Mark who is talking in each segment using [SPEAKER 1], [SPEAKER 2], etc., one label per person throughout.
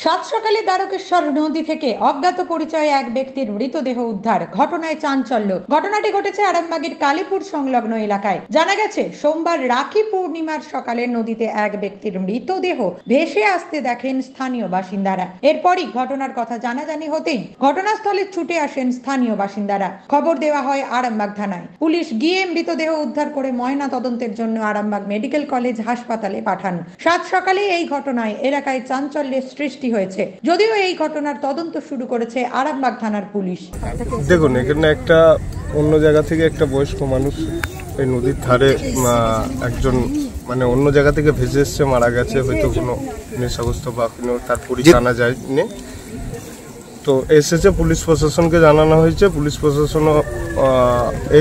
[SPEAKER 1] সাত সকালে দ্বারকেশ্বর নদী থেকে অজ্ঞাত পরিচয়ে এক ব্যক্তির মৃতদেহ উদ্ধার, ঘটনায় চাঞ্চল্য। ঘটনাটি ঘটেছে আরামবাগের কালীপুর সংলগ্ন এলাকায়। জানা গেছে, সোমবার রাখি পূর্ণিমার সকালে নদীতে এক ব্যক্তির মৃতদেহ ভেসে আসতে দেখেন স্থানীয় বাসিন্দারা। এরপরই ঘটনার কথা জানাজানি হতেই ঘটনাস্থলে ছুটে আসেন স্থানীয় বাসিন্দারা। খবর দেওয়া হয় আরামবাগ থানায়। পুলিশ গিয়ে মৃতদেহ উদ্ধার করে ময়না তদন্তের জন্য আরামবাগ মেডিকেল কলেজ হাসপাতালে পাঠান। সাত সকালে এই ঘটনায় এলাকায় চাঞ্চল্যের সৃষ্টি হয়েছে। যদিও এই ঘটনার তদন্ত শুরু করেছে আরামবাগ থানার পুলিশ।
[SPEAKER 2] দেখুন, এখানে একটা অন্য জায়গা থেকে একটা বয়স্ক মানুষ এই নদীর ধারে একজন অন্য জায়গা থেকে ভেসে এসছে, মারা গেছে, হয়তো কোনো নেশাগ্রস্ত বা কোনো তার পরিচয় জানা যায়নি। তো এসেছে, পুলিশ প্রশাসনকে জানানো হয়েছে, পুলিশ প্রশাসনও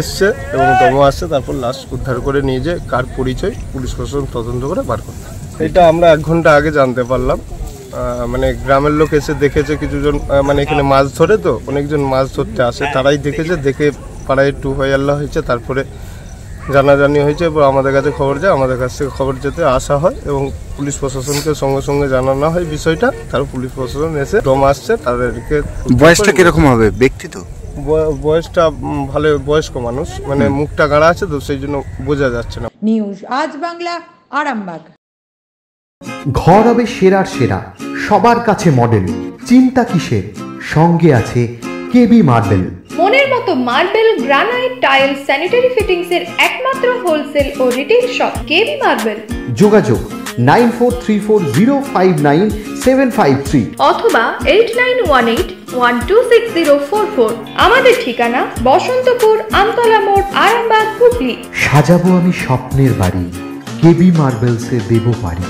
[SPEAKER 2] এসছে এবং দমও আসছে। তারপর লাশ উদ্ধার করে নিয়ে যে কার পরিচয় পুলিশ প্রশাসন তদন্ত করে বার করবে। এটা আমরা 1 ঘন্টা আগে জানতে পারলাম। গ্রামের লোক এসে দেখেছে, কিছুজন এখানে মাছ ধরে, তো অনেকজন মাছ ধরতে আসে, তারাই দেখেছে, দেখে পাড়ায় একটু হইয়াল্লা হয়েছে। তারপরে জানাজানি হয়েছে এবং আমাদের কাছে খবর যায়, আমাদের কাছ থেকে খবর যেতে আসা হয় এবং পুলিশ প্রশাসনকে সঙ্গে সঙ্গে জানানো হয় বিষয়টা। তারপর পুলিশ প্রশাসন এসে দম আসছে, তাদেরকে।
[SPEAKER 3] বয়সটা কিরকম হবে ব্যক্তি? তো
[SPEAKER 2] বয়সটা ভালো, বয়স্ক মানুষ, মুখটা গাড়া আছে, তো সেই জন্য বোঝা যাচ্ছে না।
[SPEAKER 1] নিউজ আজ বাংলা, আরামবাগ।
[SPEAKER 4] ঘর হবে সেরার সেরা, সবার কাছে মডেল, চিন্তা কিসের? সঙ্গে আছে কেবি মার্বেল।
[SPEAKER 5] মনের মতো marble, granite, tile, sanitary fittings এর একমাত্র হোলসেল ও রিটেল শপ কেবি মার্বেল।
[SPEAKER 4] যোগাযোগ 9434059753
[SPEAKER 5] অথবা 8918126044। আমাদের ঠিকানা বসন্তপুর, আমতলা মোড়, আরামবাগ, হুগলি।
[SPEAKER 4] সাজাবো আমি স্বপ্নের বাড়ি, কেবি মার্বেলসে দেবো বাড়ি।